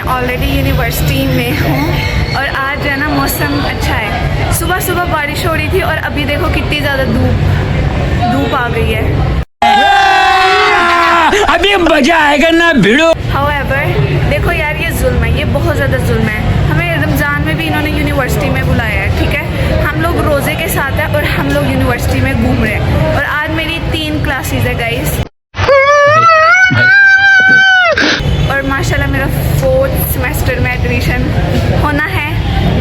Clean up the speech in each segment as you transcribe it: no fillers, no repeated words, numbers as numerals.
Already university में हूँ और आज जो है ना मौसम अच्छा है। सुबह सुबह बारिश हो रही थी और अभी देखो कितनी ज़्यादा धूप आ गई है। अभी मजा आएगा ना भिड़ो। However, देखो यार ये जुल्म है, ये बहुत ज़्यादा जुल्म है। हमें रमज़ान में भी इन्होंने यूनिवर्सिटी में बुलाया है, ठीक है। हम लोग रोज़े के साथ हैं और हम लोग यूनिवर्सिटी में घूम रहे हैं और आज मेरी 3 क्लासेस है गाइस और माशाल्लाह मेरा 4th सेमेस्टर में एडमिशन होना है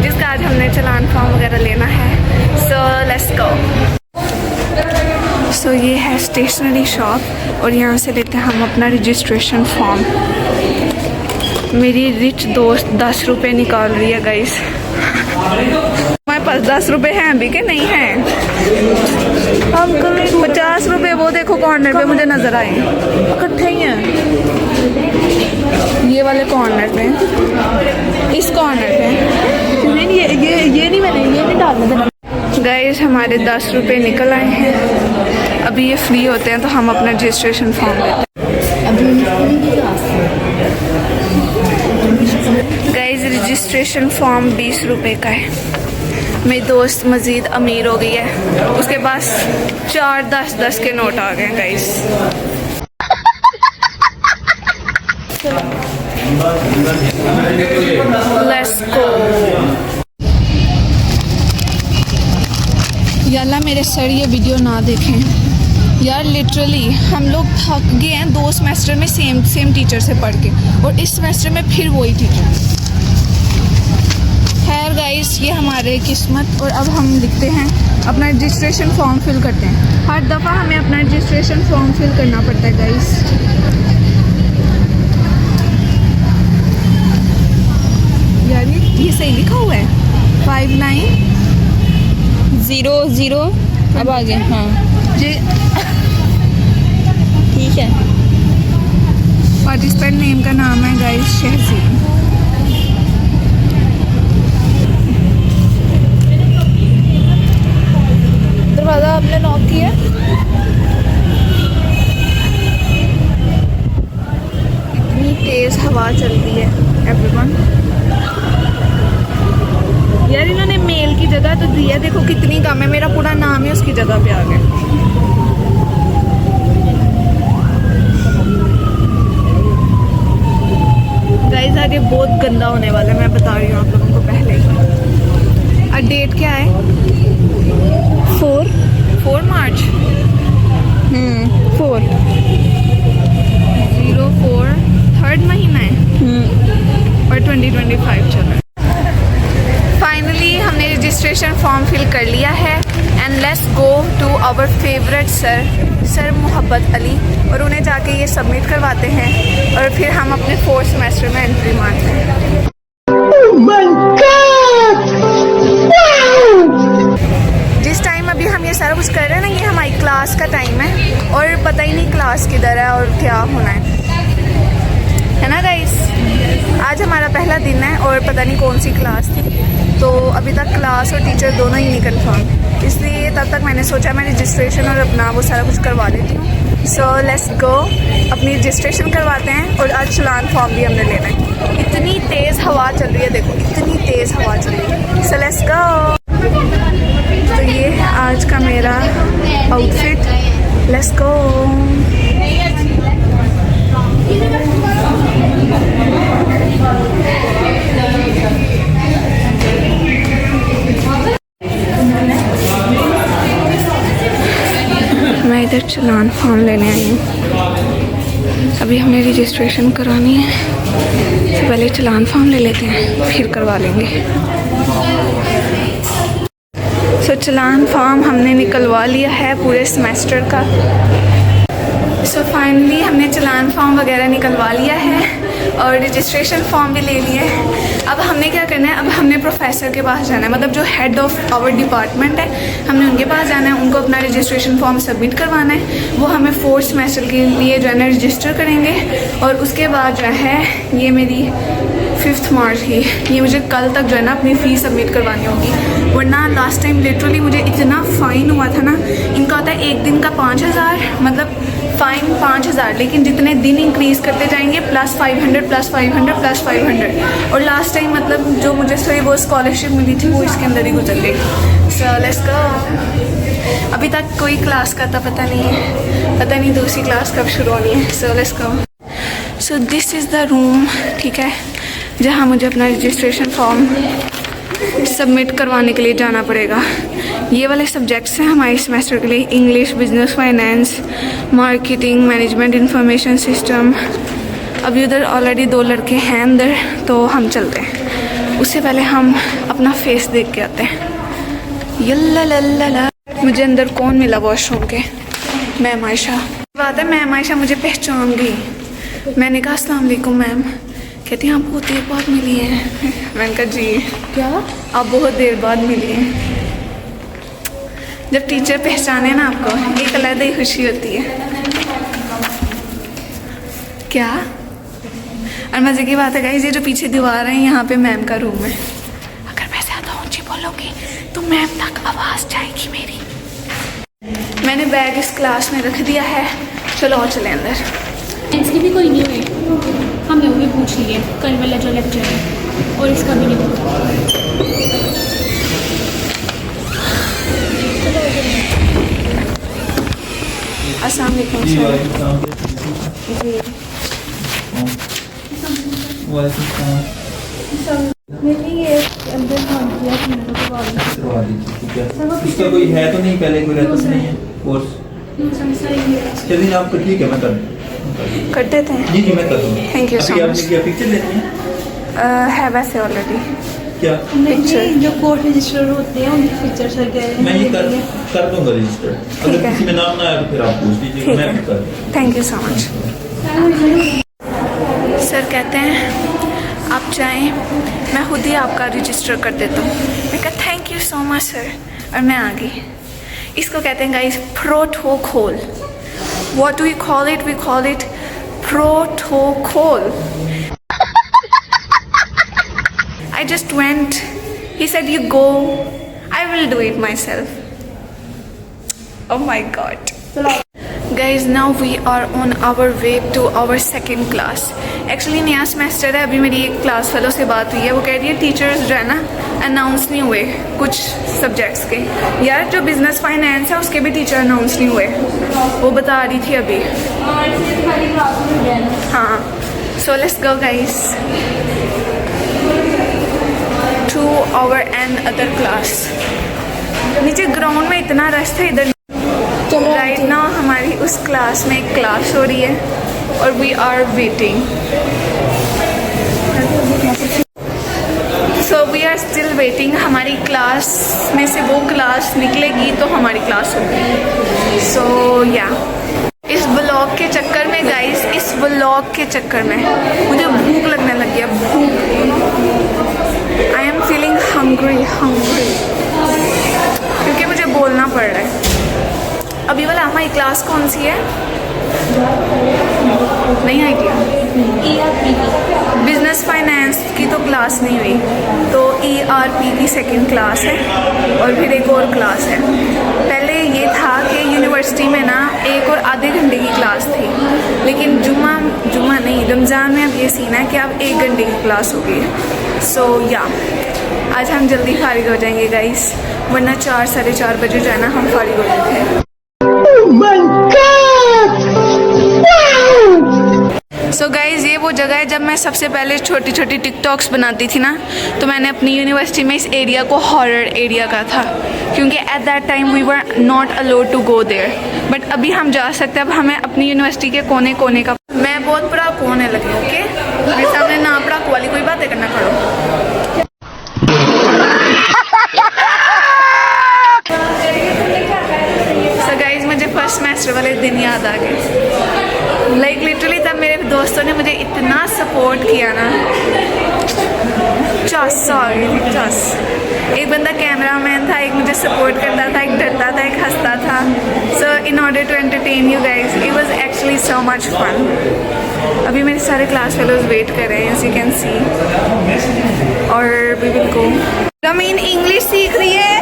जिसका आज हमने चालान फॉर्म वगैरह लेना है। सो लेट्स गो। सो ये है स्टेशनरी शॉप और यहाँ से लेते हैं हम अपना रजिस्ट्रेशन फॉर्म। मेरी रिच दोस्त 10 रुपये निकाल रही है गाइस। हमारे पास 10 रुपये हैं अभी के नहीं हैं। हम 50 रुपये वो देखो कॉर्नर पे मुझे नज़र आए इकट्ठे ही हैं। ये वाले कॉर्नर पे, इस कॉर्नर पे नहीं, ये नहीं, मैंने ये नहीं डालना देना। गाइस हमारे 10 रुपये निकल आए हैं। अभी ये फ्री होते हैं तो हम अपना रजिस्ट्रेशन फॉर्म लेते हैं। गाइस रजिस्ट्रेशन फॉर्म 20 रुपये का है। मेरी दोस्त मज़ीद अमीर हो गई है, उसके पास 4 10 के नोट आ गए हैं गाइस। Let's go. याल्ला मेरे सर ये वीडियो ना देखें यार। लिटरली हम लोग थक गए हैं 2 सेमेस्टर में सेम टीचर से पढ़ के और इस सेमेस्टर में फिर वही टीचर। खैर गाइस ये हमारे किस्मत। और अब हम लिखते हैं अपना रजिस्ट्रेशन फॉर्म फिल करते हैं। हर दफ़ा हमें अपना रजिस्ट्रेशन फॉर्म फिल करना पड़ता है गाइस। यार ये सही लिखा हुआ है 5900। अब आ गए। हाँ जी ठीक है। पार्टिसिपेंट नेम का नाम है गाइस शहजी। दरवाज़ा आपने लॉक किया? इतनी तेज़ हवा चल रही है एवरीवन। यार इन्होंने मेल की जगह तो दी है, देखो कितनी कम है। मेरा पूरा नाम है उसकी जगह पे आ गया। गाइस आगे बहुत गंदा होने वाला है, मैं बता रही हूँ आप लोगों को पहले ही। और डेट क्या है? 4 मार्च। 4 04 3rd महीना है और 2025 चल रहा है। फाइनली हमने रजिस्ट्रेशन फॉर्म फिल कर लिया है and let's go to our favourite sir Mohabbat Ali और उन्हें जाके ये सबमिट करवाते हैं और फिर हम अपने 4th सेमेस्टर में एंट्री मारते हैं। जिस टाइम अभी हम ये सारा कुछ कर रहे हैं ना, ये हमारी क्लास का टाइम है और पता ही नहीं क्लास किधर है और क्या होना है ना गाइस। आज हमारा पहला दिन है और पता नहीं कौन सी क्लास थी, तो अभी तक क्लास और टीचर दोनों ही नहीं कंफर्म, इसलिए तब तक मैंने सोचा मैं रजिस्ट्रेशन और अपना वो सारा कुछ करवा लेती हूँ। सो लेट्स गो, अपनी रजिस्ट्रेशन करवाते हैं और आज चालान फॉर्म भी हमने लेना है। इतनी तेज़ हवा चल रही है, देखो इतनी तेज़ हवा चल रही है। सो लेट्स गो। तो ये है आज का मेरा आउटफिट। Let's go. मैं इधर चालान फॉर्म लेने आई हूँ। अभी हमने रजिस्ट्रेशन करानी है, तो पहले चालान फॉर्म ले लेते हैं फिर करवा लेंगे। सो चालान फॉर्म हमने निकलवा लिया है पूरे सेमेस्टर का। सो फाइनली हमने चालान फॉर्म वगैरह निकलवा लिया है और रजिस्ट्रेशन फॉर्म भी ले लिए हैं। अब हमने क्या करना है, अब हमने प्रोफेसर के पास जाना है, मतलब जो हेड ऑफ़ आवर डिपार्टमेंट है, हमने उनके पास जाना है, उनको अपना रजिस्ट्रेशन फॉर्म सबमिट करवाना है। वो हमें 4th सेमेस्टर के लिए जो है ना रजिस्टर करेंगे और उसके बाद जो है ये मेरी 5th मार्च की, ये मुझे कल तक जो है ना अपनी फ़ीस सबमिट करवानी होगी। वरना लास्ट टाइम लिटरली मुझे इतना फ़ाइन हुआ था ना। इनका होता है एक दिन का 5,000, मतलब फ़ाइन 5,000, लेकिन जितने दिन इंक्रीज़ करते जाएंगे +500 +500 +500। और लास्ट टाइम मतलब जो मुझे सही वो स्कॉलरशिप मिली थी वो इसके अंदर ही गुजर गई। सो लेट्स गो। अभी तक कोई क्लास का तो पता नहीं दूसरी क्लास कब शुरू होनी है। सो let's go. So this is the room, ठीक है, जहाँ मुझे अपना रजिस्ट्रेशन फॉर्म सबमिट करवाने के लिए जाना पड़ेगा। ये वाले सब्जेक्ट्स हैं हमारे सेमेस्टर के लिए: English, business, finance, marketing, management, information system. अभी उधर ऑलरेडी 2 लड़के हैं अंदर, तो हम चलते हैं। उससे पहले हम अपना फेस देख के आते हैं। यल्ला। मुझे अंदर कौन मिला वॉशरूम के? मैम आयशा। बात है, मैम आयशा मुझे पहचान गई। मैंने कहा अस्सलाम वालेकुम मैम। कहती हैं आप बहुत देर बाद मिली हैं। मैंने कहा जी क्या, आप बहुत देर बाद मिली हैं। जब टीचर पहचाने ना आपको, एक अलग ही खुशी होती है। क्या? और मज़े की बात है गाइस, ये जो पीछे दीवार है यहाँ पे मैम का रूम है। अगर मैं ज़्यादा ऊंची बोलूँगी तो मैम तक आवाज़ जाएगी मेरी। मैंने बैग इस क्लास में रख दिया है। चलो और चले अंदर। इसकी भी कोई नहीं हुई, हम लोग भी पूछ लिए कल वाला जो लेक्चर है, और इसका भी नहीं हुआ। अस्सलाम वालेकुम सर। जी इसका कोई है तो नहीं, पहले कोई रहता नहीं है कोर्स। चलिए आपको ठीक है, मैं कर देते हैं। जी मैं कर दूँगा। Thank you so much. आपने क्या पिक्चर लेनी है? है वैसे ऑलरेडी क्या पिक्चर जो कोर्ट रजिस्टर होते हैं उनकी पिक्चर्स वगैरह मैं ये कर दूँगा रजिस्टर। अगर ठीक है। किसी में नाम ना आया तो फिर आप पूछ लीजिएगा, ठीक मैं है। भी कर दूँगा। Thank you so much. Sir कहते हैं आप चाहें मैं खुद ही आपका रजिस्टर कर देता हूँ। मैं कहा thank you so much sir, और मैं आ गई। इसको कहते हैं guys protocol. What do we call it? We call it protocol. I just went. He said you go. I will do it myself. Oh my god. Guys, now we are on our way to our second class. Actually नया semester है। अभी मेरी एक class fellow से बात हुई है, वो कह रही है टीचर्स जो है ना अनाउंस नहीं हुए कुछ सब्जेक्ट्स के। यार जो बिजनेस फाइनेंस है उसके भी टीचर अनाउंस नहीं हुए, वो बता रही थी अभी। हाँ, so let's go guys to our and other class. नीचे ग्राउंड में इतना रश था, इधर राइट नाउ हमारी उस क्लास में एक क्लास हो रही है और we are waiting. So we are still waiting. हमारी क्लास में से वो क्लास निकलेगी तो हमारी क्लास होगी। सो या इस ब्लॉग के चक्कर में गाइस, इस ब्लॉग के चक्कर में मुझे भूख लगने लगी है। भूख, आई एम फीलिंग हंग्री क्योंकि मुझे बोलना पड़ रहा है। अभी वाला हमारी क्लास कौन सी है? नहीं आइडिया। बिजनेस फाइनेंस की तो क्लास नहीं हुई, तो ERP की सेकंड क्लास है और फिर एक और क्लास है। पहले ये था कि यूनिवर्सिटी में ना 1 और आधे घंटे की क्लास थी, लेकिन जुम्मा नहीं, रमज़ान में अब ये सीन है कि अब 1 घंटे की क्लास होगी। सो या आज हम जल्दी फारिग हो जाएंगे गाइस, वरना 4 साढ़े 4 बजे जो है ना हम फारिग हो जाते हैं। सो गाइज़ ये वो जगह है जब मैं सबसे पहले छोटी छोटी टिकटॉक्स बनाती थी ना, तो मैंने अपनी यूनिवर्सिटी में इस एरिया को हॉरर एरिया का था, क्योंकि at that time we were not allowed to go there. But अभी हम जा सकते हैं। अब हमें अपनी यूनिवर्सिटी के कोने कोने का, मैं बहुत पढ़ाकू होने लगी हूँ। ओके, मेरे सामने ना पढ़ाकू वाली कोई बातें करना पड़ो। सो गाइज मुझे फर्स्ट सेमेस्टर वाले दिन याद आ गए। लाइक लिटरली तब मेरे दोस्तों ने मुझे इतना सपोर्ट किया ना, चस। एक बंदा कैमरामैन था, एक मुझे सपोर्ट करता था, एक डरता था, एक हंसता था। So in order to entertain you guys, it was actually so much fun. अभी मेरे सारे क्लास फेलोज वेट कर रहे हैं, एज यू कैन सी, और we will go. Rameen English सीख रही है।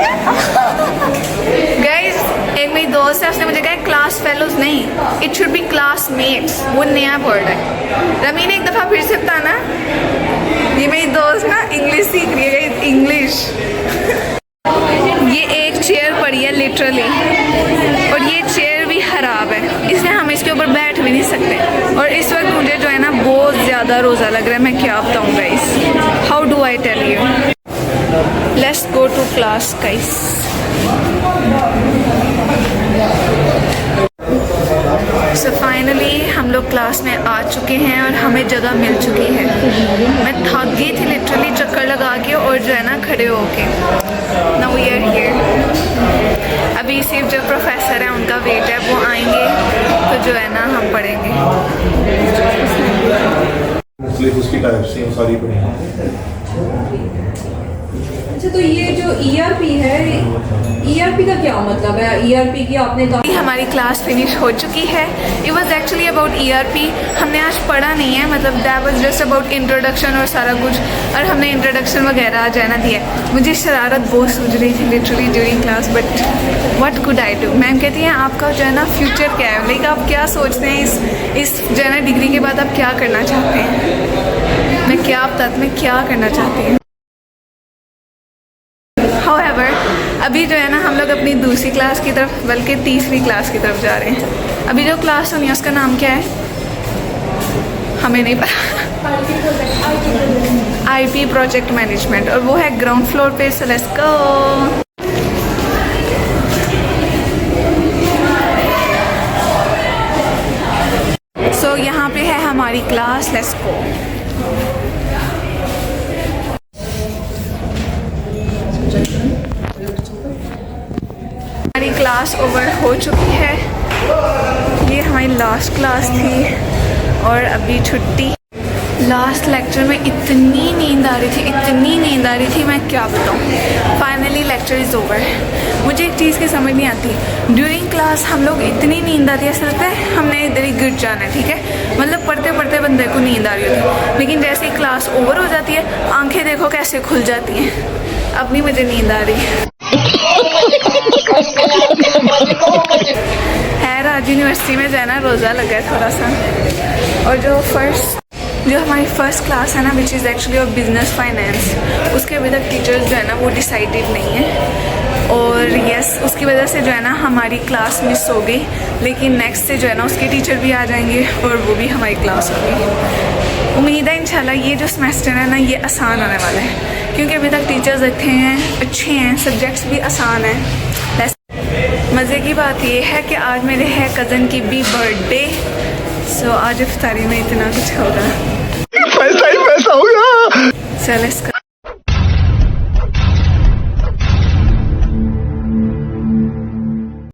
गाइस एक मेरी दोस्त है, उसने मुझे कहा क्लास फेलोज नहीं, इट शुड बी क्लासमेट्स, वो नया वर्ड है। रमीन एक दफ़ा फिर से बताना। ये मेरी दोस्त ना इंग्लिश सीख रही है, इंग्लिश। ये एक चेयर पड़ी है लिटरली, और ये चेयर भी खराब है, इसलिए हम इसके ऊपर बैठ भी नहीं सकते। और इस वक्त मुझे जो है ना बहुत ज़्यादा रोज़ा लग रहा है, मैं क्या बताऊँ guys, how do I tell you. Let's go to class guys. So finally हम लोग क्लास में आ चुके हैं और हमें जगह मिल चुकी है। मैं थक गई थी लिटरली चक्कर लगा के और जो है ना खड़े होके। Now we are here. अभी सिर्फ जो प्रोफेसर हैं उनका वेट है, वो आएंगे तो जो है ना हम पढ़ेंगे। उसकी टाइप से सारी पढ़ी। अच्छा, तो ये जो ERP है, ERP का क्या मतलब है? ERP की आपने कहा हमारी क्लास फिनिश हो चुकी है। It was actually about ERP। हमने आज पढ़ा नहीं है, मतलब that was just about introduction और सारा कुछ, और हमने इंट्रोडक्शन वगैरह आज है ना दिया। मुझे शरारत बहुत सूझ रही थी literally during class, but what could I do. Ma'am कहती हैं आपका जो है ना फ्यूचर क्या है, लाइक आप क्या सोचते हैं इस जो है ना डिग्री के बाद आप क्या करना चाहते हैं। मैं क्या बताती, मैं क्या करना चाहती हूँ। However, अभी जो है ना हम लोग अपनी दूसरी क्लास की तरफ, बल्कि तीसरी क्लास की तरफ जा रहे हैं। अभी जो क्लास होनी है उसका नाम क्या है हमें नहीं पता। IP प्रोजेक्ट मैनेजमेंट, और वो है ग्राउंड फ्लोर पे। सो लेट्स गो। सो यहाँ पे है हमारी क्लास, लेट्स गो। हमारी क्लास ओवर हो चुकी है। ये हमारी लास्ट क्लास थी और अभी छुट्टी। लास्ट लेक्चर में इतनी नींद आ रही थी, इतनी नींद आ रही थी, मैं क्या बताऊँ। Finally lecture is over. मुझे एक चीज़ की समझ नहीं आती, ड्यूरिंग क्लास हम लोग इतनी नींद आती है, ऐसा लगता है हमने इधर ही गिर जाना है, ठीक है। मतलब पढ़ते पढ़ते बंदे को नींद आ रही होती है, लेकिन जैसे ही क्लास ओवर हो जाती है आंखें देखो कैसे खुल जाती हैं। अब नहीं मुझे नींद आ रही है। आज यूनिवर्सिटी में जाना रोज़ा लगा है थोड़ा सा। और जो हमारी फर्स्ट क्लास है ना, which is actually of business finance, उसके अभी तक टीचर्स जो है ना वो डिसाइडेड नहीं है। और यस, उसकी वजह से जो है ना हमारी क्लास मिस हो गई, लेकिन नेक्स्ट से जो है ना उसके टीचर भी आ जाएंगे और वो भी हमारी क्लास होगी। उम्मीद है इंशाल्लाह ये जो सेमेस्टर है ना ये आसान आने वाला है, क्योंकि अभी तक टीचर्स अच्छे हैं, सब्जेक्ट्स भी आसान हैं। मज़े की बात ये है कि आज मेरे है कज़न की भी बर्थडे। सो आज इफ्तारी में इतना कुछ होगा, पैसा ही पैसा होगा। चल इसका